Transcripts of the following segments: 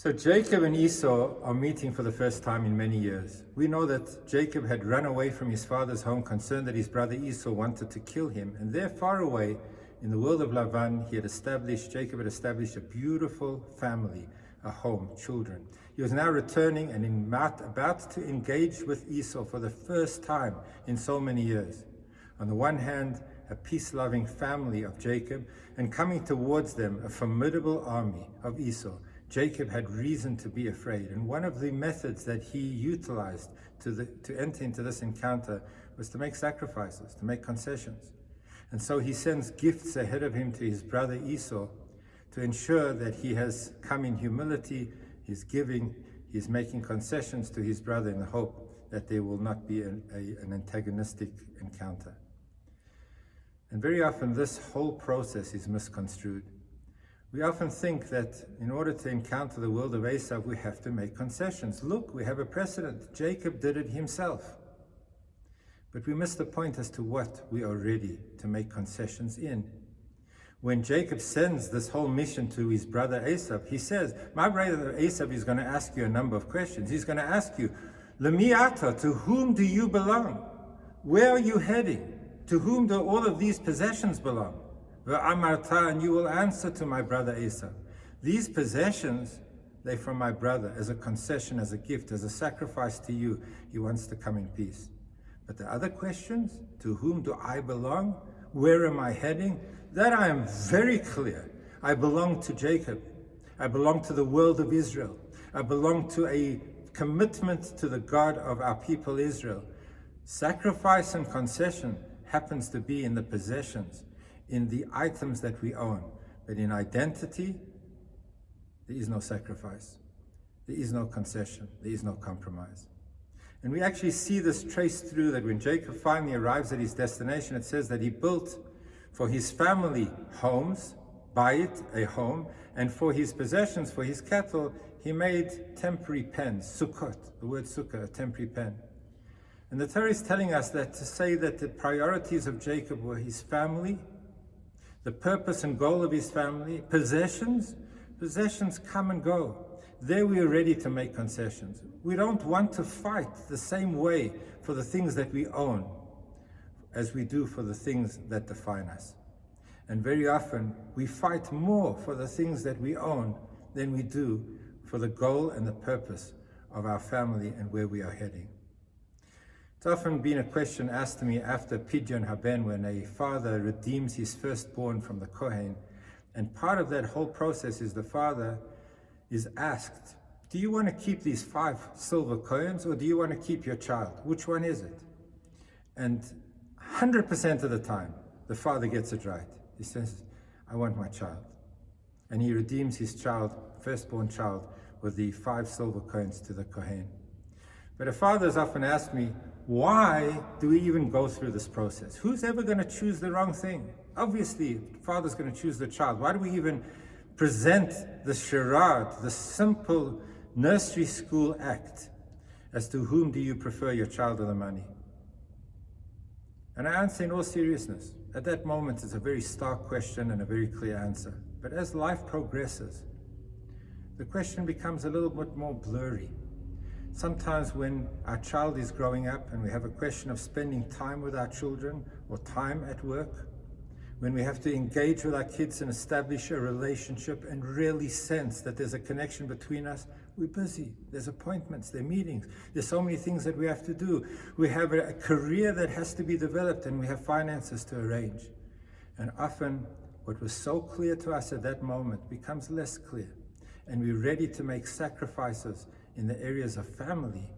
So Jacob and Esau are meeting for the first time in many years. We know that Jacob had run away from his father's home, concerned that his brother Esau wanted to kill him. And there, far away, in the world of Lavan, Jacob had established a beautiful family, a home, children. He was now returning and about to engage with Esau for the first time in so many years. On the one hand, a peace-loving family of Jacob, and coming towards them, a formidable army of Esau. Jacob had reason to be afraid, and one of the methods that he utilized to enter into this encounter was to make sacrifices, to make concessions. And so he sends gifts ahead of him to his brother Esau to ensure that he has come in humility, he's giving, he's making concessions to his brother in the hope that there will not be an antagonistic encounter. And very often this whole process is misconstrued. We often think that in order to encounter the world of Esau, we have to make concessions. Look, we have a precedent. Jacob did it himself. But we miss the point as to what we are ready to make concessions in. When Jacob sends this whole mission to his brother Esau, he says, my brother Esau is going to ask you a number of questions. He's going to ask you, Lemiata, to whom do you belong? Where are you heading? To whom do all of these possessions belong? Amarta, and you will answer to my brother Esau. These possessions, they're from my brother, as a concession, as a gift, as a sacrifice to you. He wants to come in peace. But the other questions, to whom do I belong? Where am I heading? That I am very clear. I belong to Jacob. I belong to the world of Israel. I belong to a commitment to the God of our people Israel. Sacrifice and concession happens to be in the possessions, in the items that we own. But in identity, there is no sacrifice. There is no concession. There is no compromise. And we actually see this traced through that when Jacob finally arrives at his destination, it says that he built for his family homes, bayit, a home, and for his possessions, for his cattle, he made temporary pens, sukkot, the word sukkah, a temporary pen. And the Torah is telling us that to say that the priorities of Jacob were his family, the purpose and goal of his family, possessions come and go. There we are ready to make concessions. We don't want to fight the same way for the things that we own as we do for the things that define us. And very often we fight more for the things that we own than we do for the goal and the purpose of our family and where we are heading. It's often been a question asked to me after Pidyon Haben, when a father redeems his firstborn from the Kohen, and part of that whole process is the father is asked, do you want to keep these 5 silver coins, or do you want to keep your child? Which one is it? And 100% of the time, the father gets it right. He says, I want my child. And he redeems his child, firstborn child, with the 5 silver coins to the Kohen. But a father has often asked me, why do we even go through this process? Who's ever going to choose the wrong thing? Obviously, the father's going to choose the child. Why do we even present the charade, the simple nursery school act, as to whom do you prefer, your child or the money? And I answer in all seriousness. At that moment, it's a very stark question and a very clear answer. But as life progresses, the question becomes a little bit more blurry. Sometimes when our child is growing up and we have a question of spending time with our children or time at work, when we have to engage with our kids and establish a relationship and really sense that there's a connection between us, we're busy. There's appointments, there are meetings, there's so many things that we have to do. We have a career that has to be developed, and we have finances to arrange. And often what was so clear to us at that moment becomes less clear, and we're ready to make sacrifices in the areas of family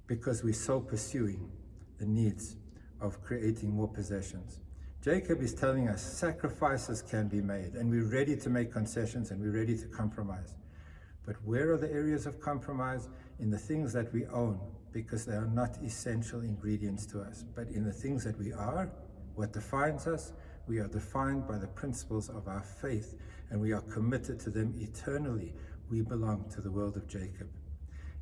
because we're so pursuing the needs of creating more possessions. Jacob is telling us sacrifices can be made, and we're ready to make concessions, and we're ready to compromise. But where are the areas of compromise? In the things that we own, because they are not essential ingredients to us. But in the things that we are, what defines us, we are defined by the principles of our faith, and we are committed to them eternally. We belong to the world of Jacob.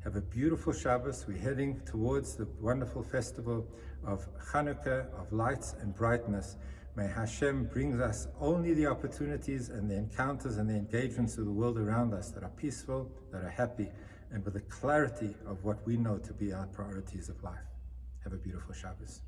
Have a beautiful Shabbos. We're heading towards the wonderful festival of Hanukkah, of lights and brightness. May Hashem bring us only the opportunities and the encounters and the engagements with the world around us that are peaceful, that are happy, and with the clarity of what we know to be our priorities of life. Have a beautiful Shabbos.